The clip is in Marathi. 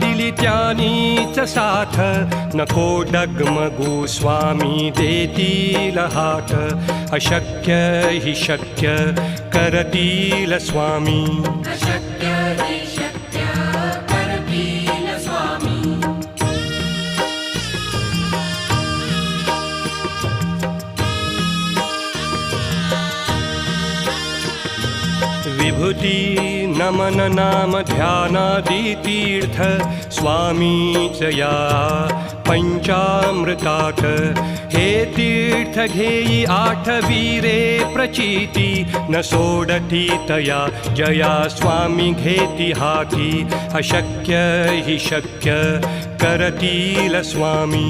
दिली त्यानीच साथ नको डगमगू स्वामी देतील हात अशक्य हि शक्य करतील स्वामी अशक्य हि शक्य करतील स्वामी विभूती नमन नाम ध्यानादि तीर्थ स्वामीच या पंचामृतात हे तीर्थ घेई आठवीरे प्रचिती न सोडती तया जया स्वामी घेती हाती अशक्य हि शक्य करतील स्वामी